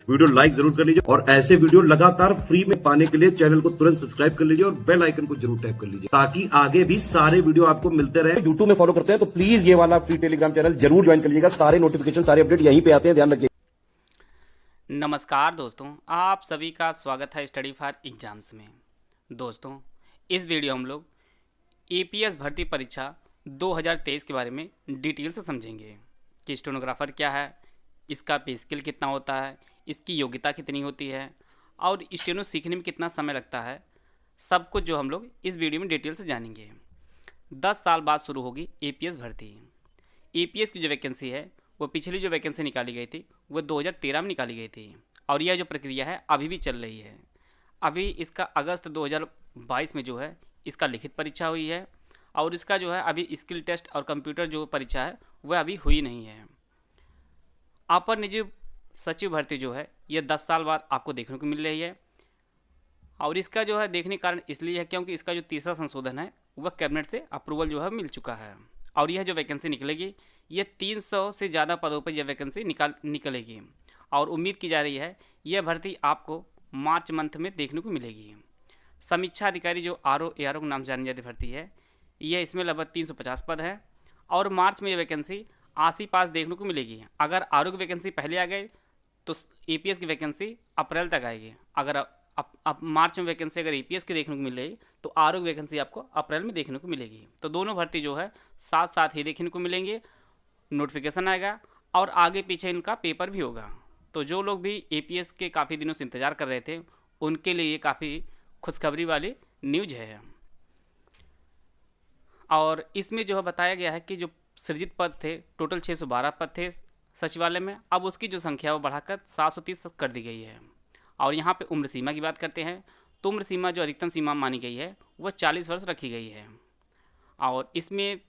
Video like जरूर कर लीजिए और ऐसे वीडियो लगातार फ्री में पाने के लिए चैनल को तुरंत सब्सक्राइब कर लीजिए और बेल आइकन को जरूर टैप कर लीजिए ताकि आगे भी सारे वीडियो आपको मिलते रहे। यूट्यूब में फॉलो करते हैं तो प्लीज ये वाला फ्री टेलीग्राम चैनल जरूर ज्वाइन कर लीजिएगा। सारे नोटिफिकेशन सारे अपडेट यहीं पे आते हैं, ध्यान रखिए। नमस्कार दोस्तों, आप सभी का स्वागत है स्टडी फॉर एग्जाम्स में। दोस्तों, इस वीडियो हम लोग एपीएस भर्ती परीक्षा 2023 के बारे में डिटेल से समझेंगे कि स्टेनोग्राफर क्या है, इसका पे स्केल कितना होता है, इसकी योग्यता कितनी होती है और स्टेनो सीखने में कितना समय लगता है। सब कुछ जो हम लोग इस वीडियो में डिटेल से जानेंगे। 10 साल बाद शुरू होगी एपीएस भर्ती। एपीएस की जो वैकेंसी है वो पिछली जो वैकेंसी निकाली गई थी वो 2013 में निकाली गई थी और यह जो प्रक्रिया है अभी भी चल रही है। अभी इसका अगस्त 2022 में जो है इसका लिखित परीक्षा हुई है और इसका जो है अभी स्किल टेस्ट और कंप्यूटर जो परीक्षा है वह अभी हुई नहीं है। अपर निजी सचिव भर्ती जो है यह 10 साल बाद आपको देखने को मिल रही है और इसका जो है देखने का कारण इसलिए है क्योंकि इसका जो तीसरा संशोधन है वह कैबिनेट से अप्रूवल जो है मिल चुका है और यह जो वैकेंसी निकलेगी ये 300 से ज़्यादा पदों पर यह वैकेंसी निकलेगी और उम्मीद की जा रही है यह भर्ती आपको मार्च मंथ में देखने को मिलेगी। समीक्षा अधिकारी जो आरओ एआरओ के नाम जानी जाती भर्ती है, यह इसमें लगभग 350 पद है और मार्च में यह वैकेंसी आस ही पास देखने को मिलेगी। अगर आरओ की वैकेंसी पहले आ गई तो एपीएस की वैकेंसी अप्रैल तक आएगी। अगर अब मार्च में वैकेंसी अगर एपीएस की देखने को मिलेगी तो आरओ की वैकेंसी आपको अप्रैल में देखने को मिलेगी। तो दोनों भर्ती जो है साथ साथ ही देखने को मिलेंगे। नोटिफिकेशन आएगा और आगे पीछे इनका पेपर भी होगा। तो जो लोग भी एपीएस के काफ़ी दिनों से इंतज़ार कर रहे थे उनके लिए ये काफ़ी खुशखबरी वाली न्यूज है। और इसमें जो है बताया गया है कि जो सृजित पद थे टोटल 612 पद थे सचिवालय में, अब उसकी जो संख्या वो बढ़ाकर 730 कर दी गई है। और यहाँ पे उम्र सीमा की बात करते हैं तो उम्र सीमा जो अधिकतम सीमा मानी गई है वह 40 वर्ष रखी गई है। और इसमें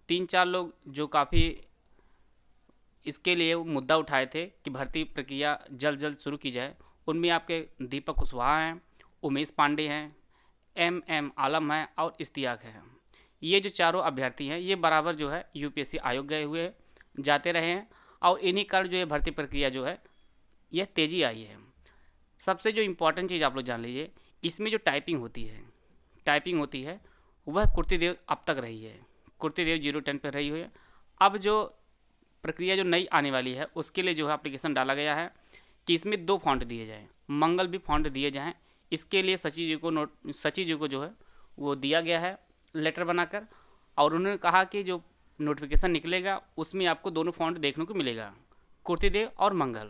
3-4 लोग जो काफ़ी इसके लिए मुद्दा उठाए थे कि भर्ती प्रक्रिया जल्द शुरू की जाए, उनमें आपके दीपक कुशवाहा हैं, उमेश पांडे हैं, एम आलम है और इश्तियाक है। ये जो चारों अभ्यर्थी हैं ये बराबर जो है यूपीएससी आयोग गए हुए जाते रहे हैं और इन्हीं कारण जो है भर्ती प्रक्रिया जो है यह तेज़ी आई है। सबसे जो इम्पोर्टेंट चीज़ आप लोग जान लीजिए, इसमें जो टाइपिंग होती है वह कुर्तीदेव अब तक रही है, कुर्तीदेव 010 पर रही हुई है। अब जो प्रक्रिया जो नई आने वाली है उसके लिए जो है एप्लीकेशन डाला गया है कि इसमें 2 फॉन्ट दिए जाएँ, मंगल भी फॉन्ट दिए जाएँ। इसके लिए सचिव जी को जो है वो दिया गया है लेटर बनाकर और उन्होंने कहा कि जो नोटिफिकेशन निकलेगा उसमें आपको दोनों फॉन्ट देखने को मिलेगा, कुर्तीदेव और मंगल।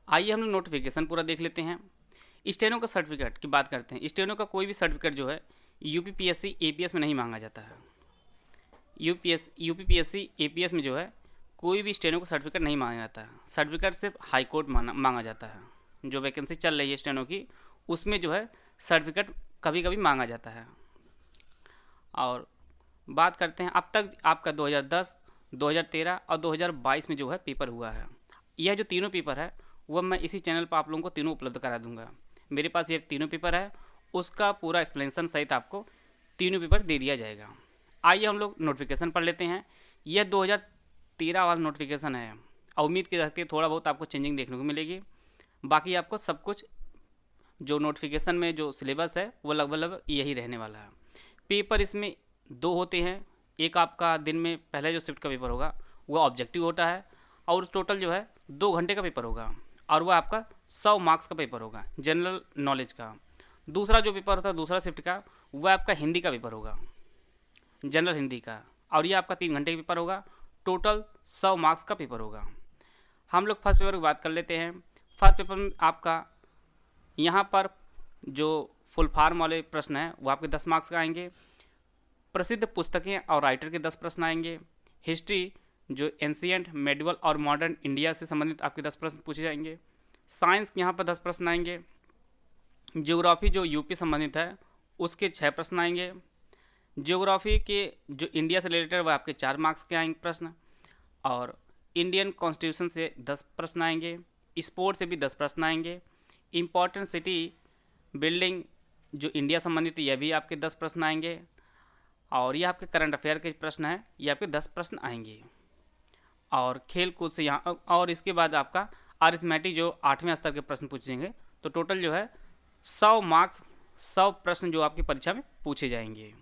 आइए हम लोग नोटिफिकेशन पूरा देख लेते हैं। स्टेनो का सर्टिफिकेट की बात करते हैं। स्टेनो का कोई भी सर्टिफिकेट जो है यूपीपीएससी एपीएस में नहीं मांगा जाता है। यूपीपीएससी एपीएस में जो है कोई भी स्टेनो का सर्टिफिकेट नहीं मांगा जाता है। सर्टिफिकेट सिर्फ हाई कोर्ट मांगा जाता है। जो वैकेंसी चल रही है स्टेनो की उसमें जो है सर्टिफिकेट कभी कभी मांगा जाता है। और बात करते हैं अब तक आपका 2010, 2013 और 2022 में जो है पेपर हुआ है। यह जो तीनों पेपर है वह मैं इसी चैनल पर आप लोगों को तीनों उपलब्ध करा दूंगा। मेरे पास ये तीनों पेपर है, उसका पूरा एक्सप्लेनेशन सहित आपको तीनों पेपर दे दिया जाएगा। आइए हम लोग नोटिफिकेशन पढ़ लेते हैं। यह 2013 वाला नोटिफिकेशन है और उम्मीद की जाती है थोड़ा बहुत आपको चेंजिंग देखने को मिलेगी। बाकी आपको सब कुछ जो नोटिफिकेशन में जो सिलेबस है वो लगभग यही रहने वाला है। पेपर इसमें 2 होते हैं। एक आपका दिन में पहले जो शिफ्ट का पेपर होगा वो ऑब्जेक्टिव होता है और टोटल जो है 2 घंटे का पेपर होगा और वह आपका 100 मार्क्स का पेपर होगा जनरल नॉलेज का। दूसरा जो पेपर होता है दूसरा शिफ्ट का वह आपका हिंदी का पेपर होगा, जनरल हिंदी का, और ये आपका 3 घंटे का पेपर होगा। टोटल 100 मार्क्स का पेपर होगा। हम लोग फर्स्ट पेपर की बात कर लेते हैं। फर्स्ट पेपर में आपका यहाँ पर जो फुल फॉर्म वाले प्रश्न हैं वो आपके 10 मार्क्स का आएंगे। प्रसिद्ध पुस्तकें और राइटर के 10 प्रश्न आएंगे। हिस्ट्री जो एंशिएंट, मेडिवल और मॉडर्न इंडिया से संबंधित आपके 10 प्रश्न पूछे जाएंगे। साइंस के यहाँ पर 10 प्रश्न आएंगे। ज्योग्राफी जो यूपी संबंधित है उसके 6 प्रश्न आएंगे। ज्योग्राफी के जो इंडिया से रिलेटेड वह आपके 4 मार्क्स के आएंगे प्रश्न। और इंडियन कॉन्स्टिट्यूशन से 10 प्रश्न आएंगे। स्पोर्ट्स से भी 10 प्रश्न आएंगे। इम्पॉर्टेंट सिटी बिल्डिंग जो इंडिया संबंधित यह भी आपके 10 प्रश्न आएंगे। और ये आपके करंट अफेयर के प्रश्न हैं, ये आपके 10 प्रश्न आएंगे। और खेल कूद से यहाँ और इसके बाद आपका अरिथमेटिक जो 8वें स्तर के प्रश्न पूछेंगे। तो टोटल जो है 100 मार्क्स 100 प्रश्न जो आपकी परीक्षा में पूछे जाएंगे।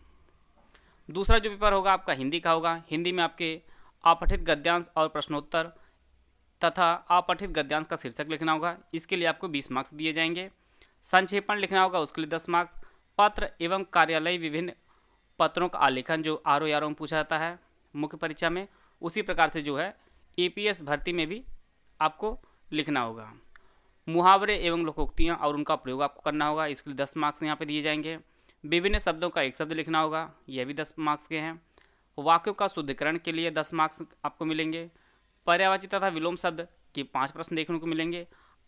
दूसरा जो पेपर होगा आपका हिंदी का होगा। हिंदी में आपके अपठित गद्यांश और प्रश्नोत्तर तथा अपठित गद्यांश का शीर्षक लिखना होगा। इसके लिए आपको 20 मार्क्स दिए जाएंगे। संक्षेपण लिखना होगा, उसके लिए 10 मार्क्स। पत्र एवं कार्यालय विभिन्न पत्रों का आलेखन जो RO में पूछा जाता है मुख्य परीक्षा में, उसी प्रकार से जो है APS भर्ती में भी आपको लिखना होगा। मुहावरे एवं लोकोक्तियाँ और उनका प्रयोग आपको करना होगा, इसके लिए 10 मार्क्स यहाँ पे दिए जाएंगे। विभिन्न शब्दों का एक शब्द लिखना होगा, यह भी 10 मार्क्स के हैं। वाक्यों का शुद्धिकरण के लिए 10 मार्क्स आपको मिलेंगे। पर्यायवाची तथा विलोम शब्द के 5 प्रश्न देखने को मिलेंगे।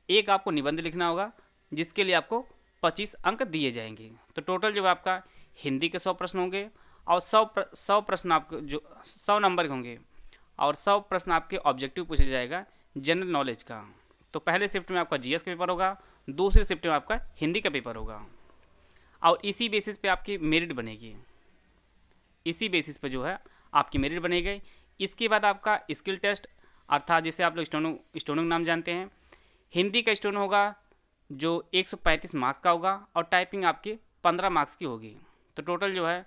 एक आपको निबंध लिखना होगा, जिसके लिए आपको 25 अंक दिए जाएंगे। तो टोटल जो आपका हिंदी के 100 प्रश्न होंगे और 100 प्रश्न आपको जो 100 नंबर के होंगे और 100 प्रश्न आपके ऑब्जेक्टिव पूछा जाएगा जनरल नॉलेज का। तो पहले शिफ्ट में आपका GS का पेपर होगा, दूसरी शिफ्ट में आपका हिंदी का पेपर होगा और इसी बेसिस पे आपकी मेरिट बनेगी। इसी बेसिस पे जो है आपकी मेरिट बनेगी। इसके बाद आपका स्किल टेस्ट अर्थात जिसे आप लोग स्टोनो नाम जानते हैं। हिंदी का स्टोनो होगा जो 135 मार्क्स का होगा और टाइपिंग आपकी 15 मार्क्स की होगी। तो टोटल जो है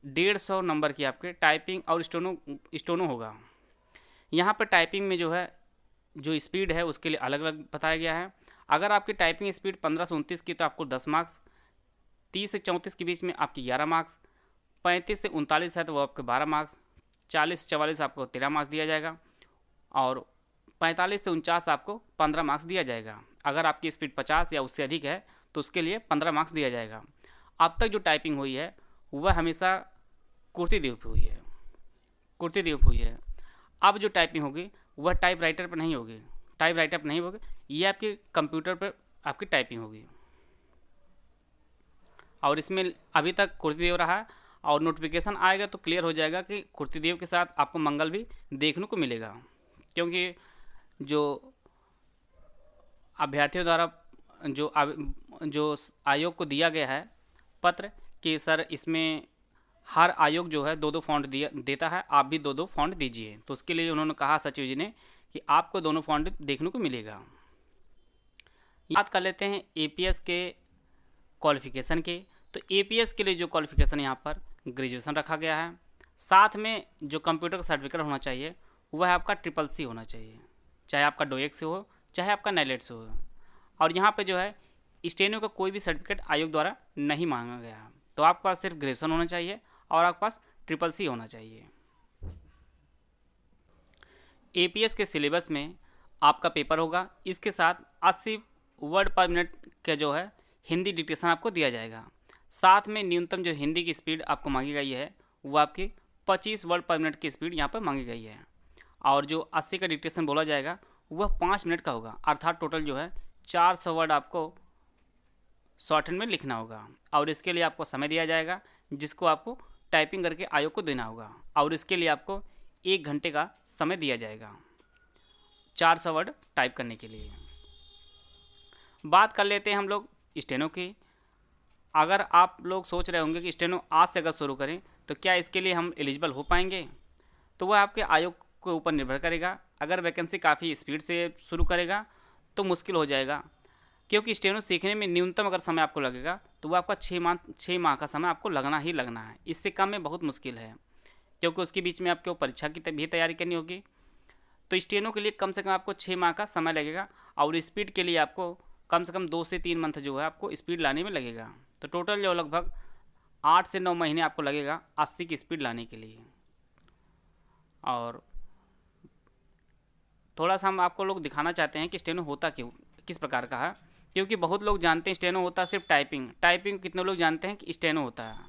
150 नंबर की आपके टाइपिंग और स्टोनो होगा। यहाँ पर टाइपिंग में जो है जो स्पीड है उसके लिए अलग अलग बताया गया है। अगर आपकी टाइपिंग स्पीड 15 से 29 की तो आपको 10 मार्क्स, 30 से 34 के बीच में आपकी 11 मार्क्स, 35 से 39 है तो वो आपके 12 मार्क्स, 40 से 44 आपको 13 मार्क्स दिया जाएगा और 45 से 49 आपको 15 मार्क्स दिया जाएगा। अगर आपकी स्पीड 50 या उससे अधिक है तो उसके लिए 15 मार्क्स दिया जाएगा। अब तक जो टाइपिंग हुई है वह हमेशा कुर्सीदेव पे हुई है, कुर्सीदेव पे हुई है। अब जो टाइपिंग होगी वह टाइपराइटर पर नहीं होगी, टाइपराइटर पर नहीं होगी, ये आपके कंप्यूटर पर आपकी टाइपिंग होगी। और इसमें अभी तक कुर्सीदेव रहा है और नोटिफिकेशन आएगा तो क्लियर हो जाएगा कि कुर्सीदेव के साथ आपको मंगल भी देखने को मिलेगा, क्योंकि जो अभ्यर्थियों द्वारा जो आयोग को दिया गया है पत्र कि सर इसमें हर आयोग जो है 2-2 फॉन्ट देता है, आप भी 2-2 फॉन्ट दीजिए। तो उसके लिए उन्होंने कहा सचिव जी ने कि आपको दोनों फॉन्ट देखने को मिलेगा। बात कर लेते हैं APS के क्वालिफिकेशन के। तो APS के लिए जो क्वालिफिकेशन यहाँ पर ग्रेजुएशन रखा गया है, साथ में जो कंप्यूटर का सर्टिफिकेट होना चाहिए वह आपका CCC होना चाहिए, चाहे आपका डोएक से हो चाहे आपका NILET से हो। और यहाँ पे जो है स्टेनो का कोई भी सर्टिफिकेट आयोग द्वारा नहीं मांगा गया है। तो आपके पास सिर्फ ग्रेजुएशन होना चाहिए और आपके पास CCC होना चाहिए। APS के सिलेबस में आपका पेपर होगा, इसके साथ 80 वर्ड पर मिनट का जो है हिंदी डिक्टेशन आपको दिया जाएगा। साथ में न्यूनतम जो हिंदी की स्पीड आपको मांगी गई है वो आपकी 25 वर्ड पर मिनट की स्पीड यहाँ पर मांगी गई है। और जो 80 का डिक्टेशन बोला जाएगा वह 5 मिनट का होगा, अर्थात टोटल जो है 400 वर्ड आपको शॉर्टहैंड में लिखना होगा। और इसके लिए आपको समय दिया जाएगा जिसको आपको टाइपिंग करके आयोग को देना होगा और इसके लिए आपको 1 घंटे का समय दिया जाएगा 400 वर्ड टाइप करने के लिए। बात कर लेते हैं हम लोग स्टेनो की। अगर आप लोग सोच रहे होंगे कि स्टेनो आज से अगर शुरू करें तो क्या इसके लिए हम एलिजिबल हो पाएंगे, तो वह आपके आयोग के ऊपर निर्भर करेगा। अगर वैकेंसी काफ़ी स्पीड से शुरू करेगा तो मुश्किल हो जाएगा, क्योंकि स्टेनो सीखने में न्यूनतम अगर समय आपको लगेगा तो वो आपका 6 माह का समय आपको लगना ही लगना है। इससे कम में बहुत मुश्किल है, क्योंकि उसके बीच में आपको परीक्षा की भी तैयारी करनी होगी। तो स्टेनो के लिए कम से कम आपको 6 माह का समय लगेगा और स्पीड के लिए आपको कम से कम 2 से 3 मंथ जो है आपको स्पीड लाने में लगेगा। तो टोटल जो लगभग 8 से 9 महीने आपको लगेगा 80 की स्पीड लाने के लिए। और थोड़ा सा हम आपको लोग दिखाना चाहते हैं कि स्टेनो होता क्यों किस प्रकार का है, क्योंकि बहुत लोग जानते हैं स्टेनो होता है सिर्फ टाइपिंग कितने लोग जानते हैं कि स्टेनो होता है।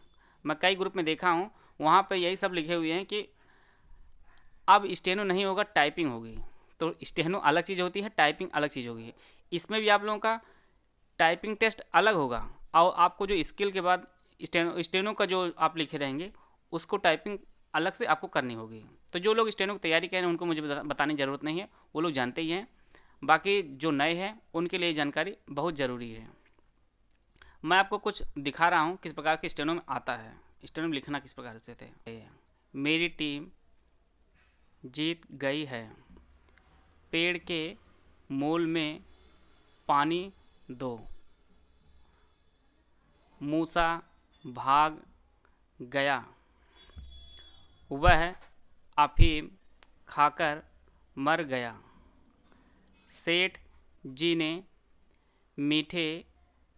मैं कई ग्रुप में देखा हूँ वहाँ पे यही सब लिखे हुए हैं कि अब स्टेनो नहीं होगा टाइपिंग होगी। तो स्टेनो अलग चीज़ होती है, टाइपिंग अलग चीज़ होगी। इसमें भी आप लोगों का टाइपिंग टेस्ट अलग होगा और आपको जो स्किल के बाद स्टेनो का जो आप लिखे रहेंगे उसको टाइपिंग अलग से आपको करनी होगी। तो जो लोग स्टेनो की तैयारी कर रहे हैं उनको मुझे बताने की ज़रूरत नहीं है, वो लोग जानते ही हैं। बाकी जो नए हैं उनके लिए जानकारी बहुत ज़रूरी है। मैं आपको कुछ दिखा रहा हूँ किस प्रकार के स्टेनो में आता है, स्टेनो में लिखना किस प्रकार से थे। मेरी टीम जीत गई है, पेड़ के मूल में पानी दो, मूसा भाग गया, वह अफीम खाकर मर गया, सेठ जी ने मीठे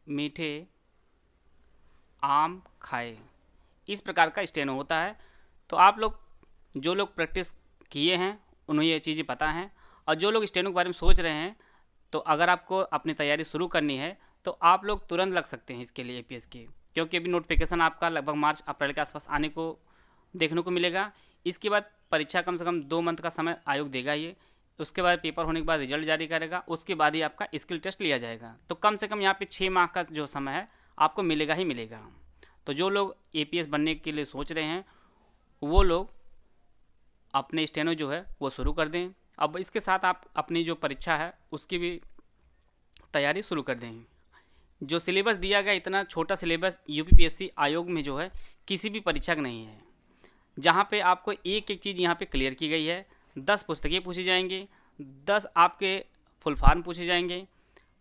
मीठे आम खाए। इस प्रकार का स्टेनो होता है। तो आप लोग जो लोग प्रैक्टिस किए हैं उन्हें ये चीज़ें पता हैं, और जो लोग स्टेनो के बारे में सोच रहे हैं, तो अगर आपको अपनी तैयारी शुरू करनी है तो आप लोग तुरंत लग सकते हैं इसके लिए एपीएस की, क्योंकि अभी नोटिफिकेशन आपका लगभग मार्च अप्रैल के आसपास आने को देखने को मिलेगा। इसके बाद परीक्षा कम से कम 2 मंथ का समय आयोग देगा ये, उसके बाद पेपर होने के बाद रिजल्ट जारी करेगा, उसके बाद ही आपका स्किल टेस्ट लिया जाएगा। तो कम से कम यहाँ पे 6 माह का जो समय है आपको मिलेगा ही मिलेगा। तो जो लोग एपीएस बनने के लिए सोच रहे हैं वो लोग अपने स्टेनो जो है वो शुरू कर दें। अब इसके साथ आप अपनी जो परीक्षा है उसकी भी तैयारी शुरू कर दें। जो सिलेबस दिया गया इतना छोटा सिलेबस यूपीपीएससी आयोग में जो है किसी भी परीक्षा का नहीं है, जहाँ पे आपको एक एक चीज़ यहाँ पे क्लियर की गई है। 10 पुस्तकें पूछी जाएंगी, 10 आपके फुल फॉर्म पूछे जाएंगे,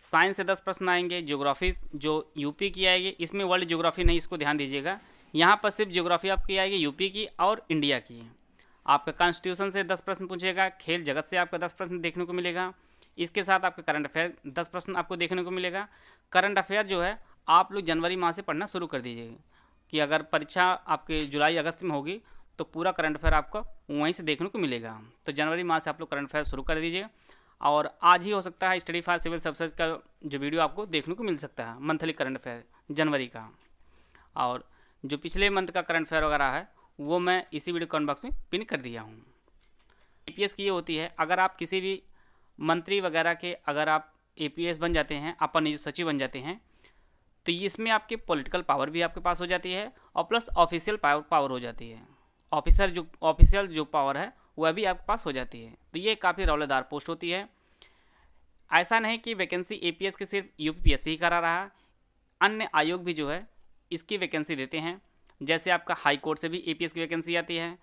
साइंस से 10 प्रश्न आएंगे, ज्योग्राफी जो यूपी की आएगी, इसमें वर्ल्ड ज्योग्राफी नहीं, इसको ध्यान दीजिएगा, यहाँ पर सिर्फ ज्योग्राफी आपकी आएगी यूपी की और इंडिया की। आपका कॉन्स्टिट्यूशन से 10 प्रश्न पूछेगा, खेल जगत से आपका 10 प्रश्न देखने को मिलेगा, इसके साथ आपका करंट अफेयर 10 प्रश्न आपको देखने को मिलेगा। करंट अफेयर जो है आप लोग जनवरी माह से पढ़ना शुरू कर दीजिए, कि अगर परीक्षा आपके जुलाई अगस्त में होगी तो पूरा करंट अफेयर आपको वहीं से देखने को मिलेगा। तो जनवरी माह से आप लोग करंट अफेयर शुरू कर दीजिए, और आज ही हो सकता है स्टडी फॉर सिविल सर्विसेज का जो वीडियो आपको देखने को मिल सकता है, मंथली करंट अफेयर जनवरी का। और जो पिछले मंथ का करंट अफेयर वगैरह है वो मैं इसी वीडियो कमेंट बॉक्स में पिन कर दिया हूँ। एपीएस की ये होती है, अगर आप किसी भी मंत्री वगैरह के अगर आप एपीएस बन जाते हैं, अपर निजी सचिव बन जाते हैं, तो इसमें आपके पॉलिटिकल पावर भी आपके पास हो जाती है और प्लस ऑफिशियल पावर हो जाती है। ऑफिशियल जो पावर है वह भी आपके पास हो जाती है। तो ये काफ़ी रौलेदार पोस्ट होती है। ऐसा नहीं कि वैकेंसी एपीएस की सिर्फ यूपीपीएससी ही करा रहा, अन्य आयोग भी जो है इसकी वैकेंसी देते हैं। जैसे आपका हाई कोर्ट से भी एपीएस की वैकेंसी आती है,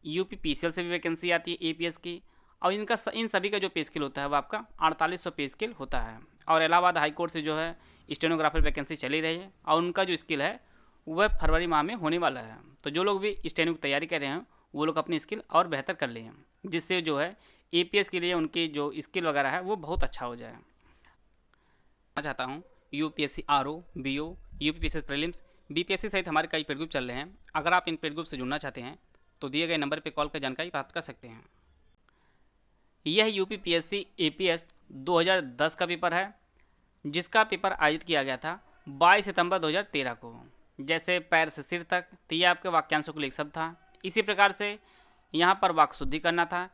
यूपीपीसीएल से भी वैकेंसी आती है एपीएस की, और इन सभी का जो पे स्केल होता है वो आपका 4800 पे स्केल होता है। और इलाहाबाद हाई कोर्ट से जो है स्टेनोग्राफर वैकेंसी चली रही है, और उनका जो स्किल है वह फरवरी माह में होने वाला है। तो जो लोग भी स्टेनो की तैयारी कर रहे हैं वो लोग अपनी स्किल और बेहतर कर लें, जिससे जो है एपीएस के लिए उनकी जो स्किल वगैरह है वो बहुत अच्छा हो जाए। मैं चाहता हूँ UPSC RO, BO, UPPSC prelims, BPSC सहित हमारे कई पेड ग्रुप चल रहे हैं। अगर आप इन पेड ग्रुप से जुड़ना चाहते हैं तो दिए गए नंबर पर कॉल कर जानकारी प्राप्त कर सकते हैं। यह यूपीपीएससी एपीएस 2010 का पेपर है, जिसका पेपर आयोजित किया गया था 22 सितंबर 2013 को। जैसे पैर से सिर तक, तो ये आपके वाक्यांशों के लिए शब्द था। इसी प्रकार से यहाँ पर वाक्य शुद्धि करना था,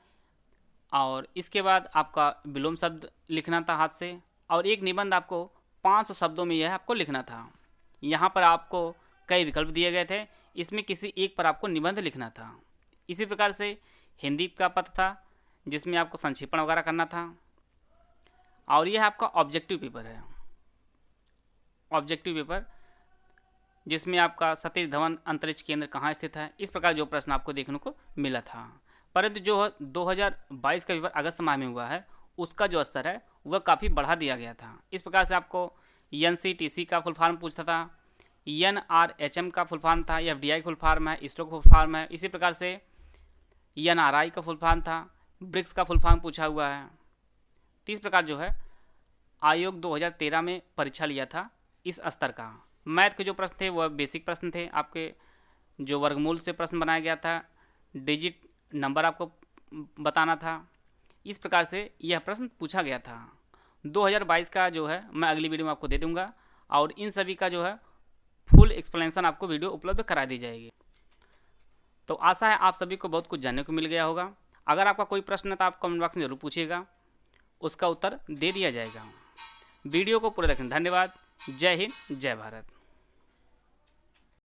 और इसके बाद आपका विलोम शब्द लिखना था हाथ से, और एक निबंध आपको 500 शब्दों में यह आपको लिखना था। यहाँ पर आपको कई विकल्प दिए गए थे, इसमें किसी एक पर आपको निबंध लिखना था। इसी प्रकार से हिंदी का पद था, जिसमें आपको संक्षेपण वगैरह करना था। और यह आपका ऑब्जेक्टिव पेपर है, ऑब्जेक्टिव पेपर, जिसमें आपका सतीश धवन अंतरिक्ष केंद्र कहाँ स्थित है, इस प्रकार जो प्रश्न आपको देखने को मिला था। परंतु जो 2022 का पेपर अगस्त माह में हुआ है उसका जो स्तर है वह काफ़ी बढ़ा दिया गया था। इस प्रकार से आपको एनसीटीसी का फुल फॉर्म पूछता था, एनआरएचएम का फुल फॉर्म था, एफडीआई का फुल फॉर्म है, इसरो का फुल फॉर्म है, इसी प्रकार से एनआरआई का फुल फॉर्म था, ब्रिक्स का फुल फॉर्म पूछा हुआ है। तो इस प्रकार जो है आयोग 2013 में परीक्षा लिया था इस स्तर का। मैथ के जो प्रश्न थे वह बेसिक प्रश्न थे, आपके जो वर्गमूल से प्रश्न बनाया गया था, डिजिट नंबर आपको बताना था। इस प्रकार से यह प्रश्न पूछा गया था। 2022 का जो है मैं अगली वीडियो में आपको दे दूंगा, और इन सभी का जो है फुल एक्सप्लेनेशन आपको वीडियो उपलब्ध करा दी जाएगी। तो आशा है आप सभी को बहुत कुछ जानने को मिल गया होगा। अगर आपका कोई प्रश्न है तो आप कमेंट बॉक्स में ज़रूर पूछिएगा, उसका उत्तर दे दिया जाएगा। वीडियो को पूरा देखें, धन्यवाद। जय हिंद, जय भारत।